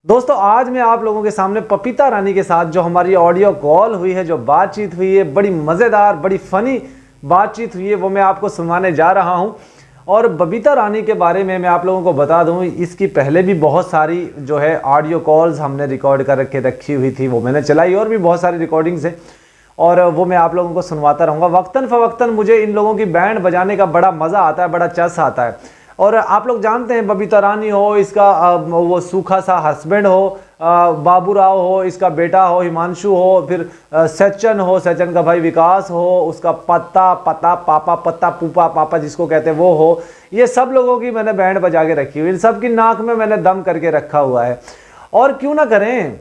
दोस्तों आज मैं आप लोगों के सामने पपीता रानी के साथ जो हमारी ऑडियो कॉल हुई है, जो बातचीत हुई है, बड़ी मज़ेदार बड़ी फ़नी बातचीत हुई है, वो मैं आपको सुनवाने जा रहा हूं। और बबीता रानी के बारे में मैं आप लोगों को बता दूं, इसकी पहले भी बहुत सारी जो है ऑडियो कॉल्स हमने रिकॉर्ड कर रखी हुई थी, वो मैंने चलाई और भी बहुत सारी रिकॉर्डिंग्स है और वो मैं आप लोगों को सुनवाता रहूँगा। वक्तन फ़वक्तन मुझे इन लोगों की बैंड बजाने का बड़ा मज़ा आता है, बड़ा चस आता है। और आप लोग जानते हैं बबीता रानी हो, इसका वो सूखा सा हस्बैंड हो, बाबू राव हो, इसका बेटा हो हिमांशु हो, फिर सचिन हो, सचिन का भाई विकास हो, उसका पत्ता पता पापा पत्ता पूपा पापा जिसको कहते हैं वो हो। ये सब लोगों की मैंने बैंड बजा के रखी हुई, इन सब की नाक में मैंने दम करके रखा हुआ है। और क्यों ना करें,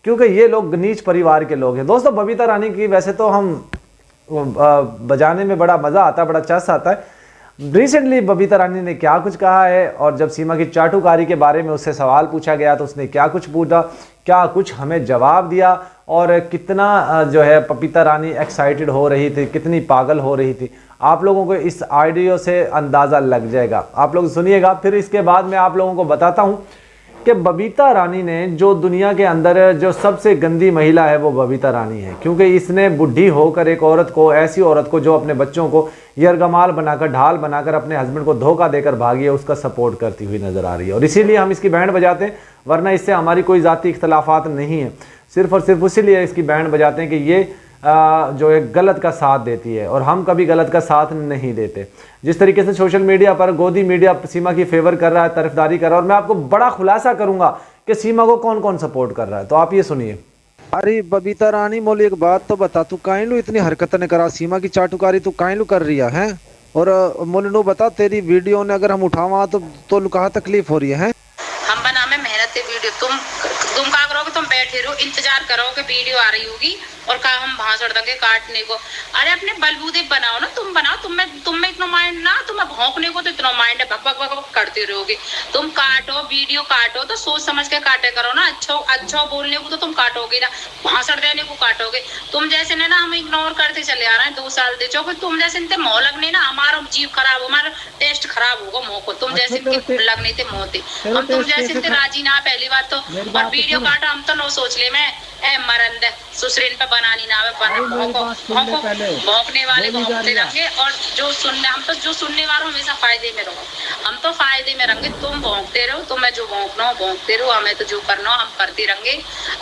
क्योंकि ये लोग नीच परिवार के लोग हैं। दोस्तों बबीता रानी की वैसे तो हम बजाने में बड़ा मज़ा आता है, बड़ा चस आता है। रिसेंटली बबीता रानी ने क्या कुछ कहा है, और जब सीमा की चाटुकारी के बारे में उससे सवाल पूछा गया तो उसने क्या कुछ पूछा, क्या कुछ हमें जवाब दिया, और कितना जो है बबीता रानी एक्साइटेड हो रही थी, कितनी पागल हो रही थी, आप लोगों को इस ऑडियो से अंदाज़ा लग जाएगा। आप लोग सुनिएगा, फिर इसके बाद मैं आप लोगों को बताता हूँ कि बबीता रानी ने जो दुनिया के अंदर जो सबसे गंदी महिला है वो बबीता रानी है, क्योंकि इसने बुढ़ी होकर एक औरत को, ऐसी औरत को जो अपने बच्चों को यरगमाल बनाकर, ढाल बनाकर अपने हस्बैंड को धोखा देकर भागी है, उसका सपोर्ट करती हुई नजर आ रही है। और इसीलिए हम इसकी बैंड बजाते हैं, वरना इससे हमारी कोई ज़ाती इख्तलाफात नहीं है। सिर्फ और सिर्फ इसीलिए इसकी बैंड बजाते हैं कि ये जो है गलत का साथ देती है, और हम कभी गलत का साथ नहीं देते। जिस तरीके से सोशल मीडिया पर गोदी मीडिया सीमा की फेवर कर रहा है, तरफदारी कर रहा है, और मैं आपको बड़ा खुलासा करूंगा कि सीमा को कौन कौन सपोर्ट कर रहा है, तो आप ये सुनिए। अरे बबीता रानी मोली एक बात तो बता, तू काइलू इतनी हरकतें करा, सीमा की चाटुकारी तू काइलू कर रही है? और मोली नो बता, तेरी वीडियो ने अगर हम उठावा तो कहा तकलीफ हो रही है? हम बना में मेहनत वीडियो, तुम क्या करोगे, तुम बैठे रहो, इंतजार करो कि वीडियो आ रही होगी और कहा हम भाषण देंगे काटने को। अरे अपने बलबूते बनाओ ना, तुम बनाओ, तुम में इतना माइंड ना, तुम्हें भौंकने को तो इतना माइंड है, भक भक भक भक करते रहोगे। तुम काटो, वीडियो काटो तो सोच समझ के काटे करो ना। अच्छा बोलने को तो तुम काटोगे ना, भाषण देने को काटोगे। तुम जैसे ने ना हम इग्नोर करते चले आ रहे हैं 2 साल दे चौके, तुम जैसे इनते मोह लगने ना, हमारा जीव खराब, हमारा टेस्ट खराब होगा मोह को। तुम जैसे इनके लगने थे मोहते, हम तुम जैसे इनते राजी ना पहली बात तो। और वीडियो काटा हम तो नो सोच ले मैं मरंद सुसरीन पे बनानी ना भौंकने वाले भौंकते रहेंगे, और जो सुनने हम तो जो सुनने वाले हमेशा फायदे में रहो, हम तो फायदे में रहेंगे। तुम भौंकते रहो, तुम्हें जो भौंकना हो भौंकते रहो, हमें तो जो करना हो हम करते रहेंगे।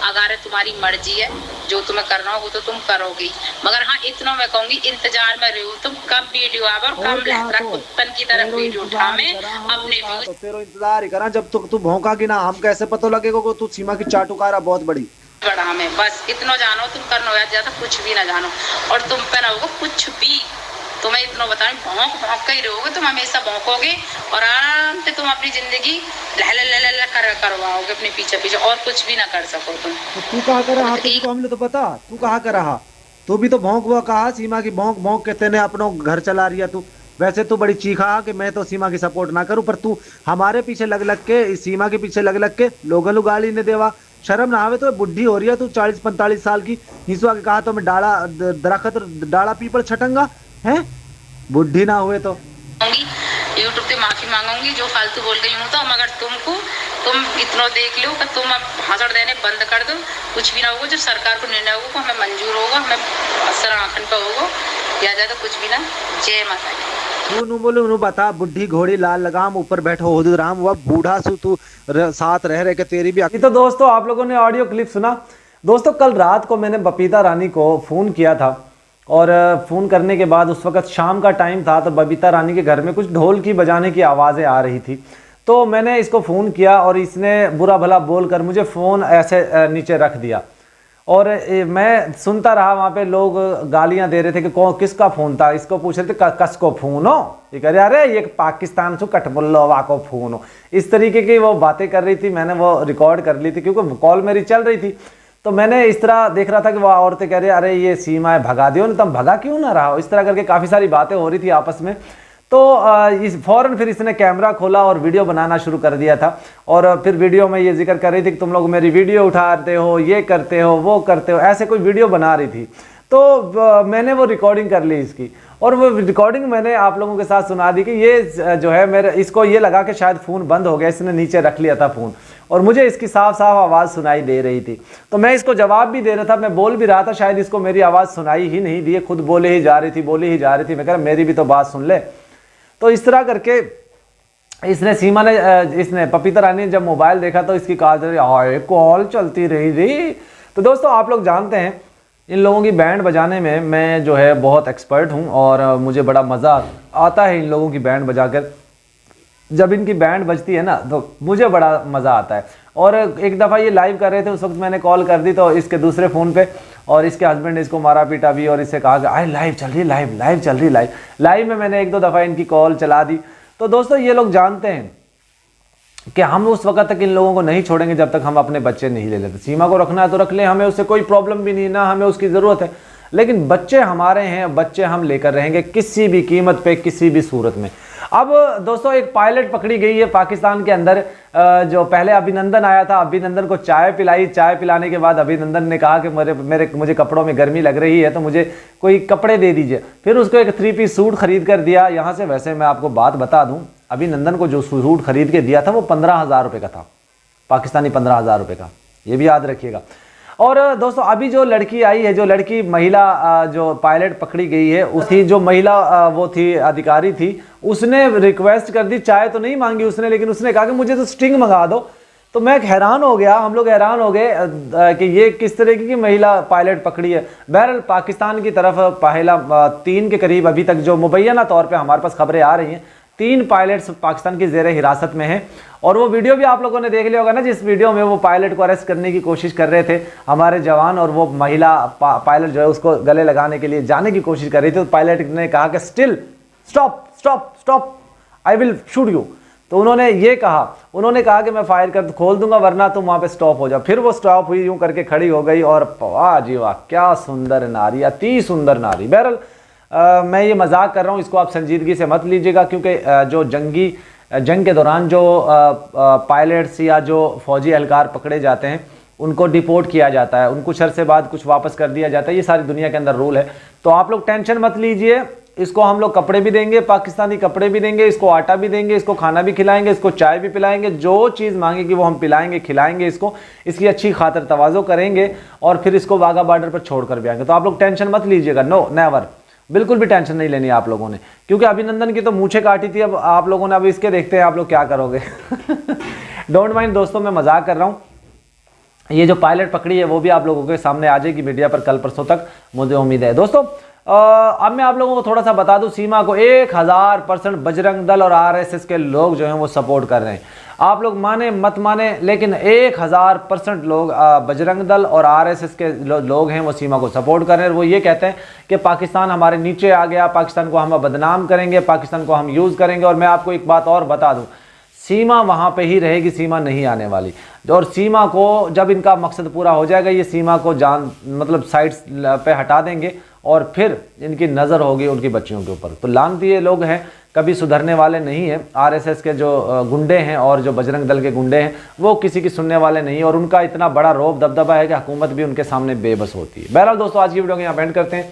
अगर तुम्हारी मर्जी है, जो तुम्हें करना हो वो तो तुम करोगी, मगर हाँ इतना मैं कहूंगी इंतजार में रहो तुम, कब वीडियो आवे और कब लहरा कुत्तन की तरफ वीडियो उठा में अपने तो तेरा इंतजार ही करा, जब तक तू भौंका कि ना हम कैसे पता लगेगा को तू सीमा की चाटुकारा बहुत बड़ी बड़ा। हमें बस इतना जानो, तुम करना हो ज्यादा कुछ भी ना जानो, और तुम पे ना होगा कुछ भी। तुम्हें इतना बताऊं, भौंक भौंक के ही रहोगे तुम, हमेशा भौंकोगे और आराम से तुम अपनी जिंदगी लह करवाओगे अपने पीछे पीछे, और कुछ भी ना कर सको तुम। तू कहा कर रहा, तुमको हमने तो पता, तू कहा कर रहा, तू भी तो भौंक वो कहा सीमा की भौंक भौंक के तेने अपना घर चला रही है तू। वैसे तू बड़ी चीखा कि मैं तो सीमा की सपोर्ट ना करूं, पर तू हमारे पीछे लग लग के, सीमा के पीछे लग लग के लोगों को गाली ने देवा। शर्म ना आवे तो? बुढ़ी हो रही है तू 40-45 साल की, हिसुआ के कहा तो मैं डाला दरख्त डाला पीपल छटंगा है, बुढ़ी ना हुए तो। यूट्यूब पे माफी मांगूंगी जो फालतू बोल गई हूँ तो, मगर तुम इतना देख लो कि तुम अब भाषण देने बंद कर दो, कुछ भी ना होगा। जो सरकार को निर्णय होगा हमें मंजूर होगा, हमें असर आंखन पे होगा, या ज्यादा कुछ भी ना। जय माता दी। तू बोलो नु बता, बुढ़ी घोड़ी लाल लगाम ऊपर बैठो हो राम, वह बूढ़ा सु तू साथ रह रहे के तेरी भी। तो दोस्तों आप लोगों ने ऑडियो क्लिप सुना। दोस्तों कल रात को मैंने बबीता रानी को फ़ोन किया था, और फ़ोन करने के बाद उस वक़्त शाम का टाइम था, तो बबीता रानी के घर में कुछ ढोल की बजाने की आवाज़ें आ रही थी। तो मैंने इसको फ़ोन किया और इसने बुरा भला बोलकर मुझे फ़ोन ऐसे नीचे रख दिया, और मैं सुनता रहा। वहाँ पे लोग गालियाँ दे रहे थे कि कौन किसका फ़ोन था, इसको पूछ रहे थे कस को फ़ोन हो, ये कह रहे अरे ये पाकिस्तान से कटबुल्लोवा को फ़ोन हो। इस तरीके की वो बातें कर रही थी, मैंने वो रिकॉर्ड कर ली थी क्योंकि कॉल मेरी चल रही थी। तो मैंने इस तरह देख रहा था कि वह औरतें कह रही अरे ये सीमा है, भगा दियो ना, तुम भगा क्यों ना रहा हो, इस तरह करके काफ़ी सारी बातें हो रही थी आपस में। तो इस फ़ौरन फिर इसने कैमरा खोला और वीडियो बनाना शुरू कर दिया था, और फिर वीडियो में ये जिक्र कर रही थी कि तुम लोग मेरी वीडियो उठाते हो, ये करते हो, वो करते हो, ऐसे कोई वीडियो बना रही थी। तो मैंने वो रिकॉर्डिंग कर ली इसकी, और वो रिकॉर्डिंग मैंने आप लोगों के साथ सुना दी कि ये जो है मेरे इसको ये लगा कि शायद फ़ोन बंद हो गया, इसने नीचे रख लिया था फ़ोन, और मुझे इसकी साफ साफ आवाज़ सुनाई दे रही थी। तो मैं इसको जवाब भी दे रहा था, मैं बोल भी रहा था, शायद इसको मेरी आवाज़ सुनाई ही नहीं दी, खुद बोले ही जा रही थी, बोले ही जा रही थी। मैं कह रहा मेरी भी तो बात सुन ले। तो इस तरह करके इसने पपीता रानी ने जब मोबाइल देखा तो इसकी कॉल चलती रही। तो दोस्तों आप लोग जानते हैं इन लोगों की बैंड बजाने में मैं जो है बहुत एक्सपर्ट हूं और मुझे बड़ा मज़ा आता है इन लोगों की बैंड बजाकर। जब इनकी बैंड बजती है ना तो मुझे बड़ा मज़ा आता है। और एक दफ़ा ये लाइव कर रहे थे, उस वक्त मैंने कॉल कर दी तो इसके दूसरे फ़ोन पे, और इसके हस्बैंड ने इसको मारा पीटा भी और इससे कहा कि आए लाइव चल रही, लाइव चल रही, लाइव में मैंने 1-2 दफ़ा इनकी कॉल चला दी। तो दोस्तों ये लोग जानते हैं कि हम उस वक्त तक इन लोगों को नहीं छोड़ेंगे जब तक हम अपने बच्चे नहीं ले लेते। सीमा को रखना है तो रख लें, हमें उससे कोई प्रॉब्लम भी नहीं, ना हमें उसकी ज़रूरत है, लेकिन बच्चे हमारे हैं, बच्चे हम लेकर रहेंगे किसी भी कीमत पे, किसी भी सूरत में। अब दोस्तों एक पायलट पकड़ी गई है पाकिस्तान के अंदर, जो पहले अभिनंदन आया था, अभिनंदन को चाय पिलाई, चाय पिलाने के बाद अभिनंदन ने कहा कि मुझे कपड़ों में गर्मी लग रही है तो मुझे कोई कपड़े दे दीजिए। फिर उसको एक 3 पीस सूट खरीद कर दिया। यहाँ से वैसे मैं आपको बात बता दूँ, अभिनंदन को जो सूट खरीद के दिया था वो 15,000 रुपये का था, पाकिस्तानी 15,000 रुपये का, ये भी याद रखिएगा। और दोस्तों अभी जो लड़की आई है, जो लड़की महिला जो पायलट पकड़ी गई है, उसकी जो महिला वो थी, अधिकारी थी, उसने रिक्वेस्ट कर दी, चाय तो नहीं मांगी उसने, लेकिन उसने कहा कि मुझे तो स्टिंग मंगा दो। तो मैं हैरान हो गया, हम लोग हैरान हो गए कि ये किस तरीके की महिला पायलट पकड़ी है। बहरहाल पाकिस्तान की तरफ पहला 3 के करीब अभी तक जो मुबैना तौर पर हमारे पास खबरें आ रही हैं, 3 पायलट्स पाकिस्तान की ज़ेर हिरासत में हैं। और वो वीडियो भी आप लोगों ने देख लिया होगा ना, जिस वीडियो में वो पायलट को अरेस्ट करने की कोशिश कर रहे थे हमारे जवान, और वो महिला पायलट जो है उसको गले लगाने के लिए जाने की कोशिश कर रही थी। तो पायलट ने कहा कि still stop stop stop, I will shoot you. तो उन्होंने ये कहा, उन्होंने कहा कि मैं फायर कर खोल दूंगा वरना तुम वहाँ पे स्टॉप हो जाओ। फिर वो स्टॉप हुई, यूं करके खड़ी हो गई, और वाह जी वाह, क्या सुंदर नारी, अति सुंदर नारी। बहरहाल मैं ये मजाक कर रहा हूँ, इसको आप संजीदगी से मत लीजिएगा, क्योंकि जो जंग के दौरान जो पायलट्स या जो फौजी एहलकार पकड़े जाते हैं उनको डिपोर्ट किया जाता है, उनको कुछ अरसे बाद कुछ वापस कर दिया जाता है, ये सारी दुनिया के अंदर रूल है। तो आप लोग टेंशन मत लीजिए, इसको हम लोग कपड़े भी देंगे, पाकिस्तानी कपड़े भी देंगे, इसको आटा भी देंगे, इसको खाना भी खिलाएंगे, इसको चाय भी पिलाएंगे, जो चीज़ मांगेगी वो हम पिलाएंगे, खिलाएंगे, इसको इसकी अच्छी खातिर तवाज़ो करेंगे और फिर इसको वाघा बॉर्डर पर छोड़ कर भी आएंगे। तो आप लोग टेंशन मत लीजिएगा, नो नेवर, बिल्कुल भी टेंशन नहीं लेनी आप लोगों ने, क्योंकि अभिनंदन की तो मूछें काटी थी, अब आप लोगों ने, अब इसके देखते हैं आप लोग क्या करोगे। डोंट माइंड दोस्तों, मैं मजाक कर रहा हूँ। ये जो पायलट पकड़ी है वो भी आप लोगों के सामने आ जाएगी मीडिया पर कल परसों तक, मुझे उम्मीद है। दोस्तों अब मैं आप लोगों को थोड़ा सा बता दूं, सीमा को 1000% बजरंग दल और RSS के लोग जो हैं वो सपोर्ट कर रहे हैं। आप लोग माने मत माने, लेकिन 1000% लोग बजरंग दल और RSS के लोग हैं वो सीमा को सपोर्ट कर रहे हैं। वो ये कहते हैं कि पाकिस्तान हमारे नीचे आ गया, पाकिस्तान को हम बदनाम करेंगे, पाकिस्तान को हम यूज़ करेंगे। और मैं आपको एक बात और बता दूं, सीमा वहाँ पे ही रहेगी, सीमा नहीं आने वाली। और सीमा को जब इनका मकसद पूरा हो जाएगा, ये सीमा को साइड्स पे हटा देंगे और फिर इनकी नज़र होगी उनकी बच्चियों के ऊपर। तो लानती लोग हैं, कभी सुधरने वाले नहीं हैं। RSS के जो गुंडे हैं और जो बजरंग दल के गुंडे हैं वो किसी की सुनने वाले नहीं, और उनका इतना बड़ा रौब दबदबा है कि हुकूमत भी उनके सामने बेबस होती है। बहरहाल दोस्तों, आज की वीडियो को यहाँ एंड करते हैं।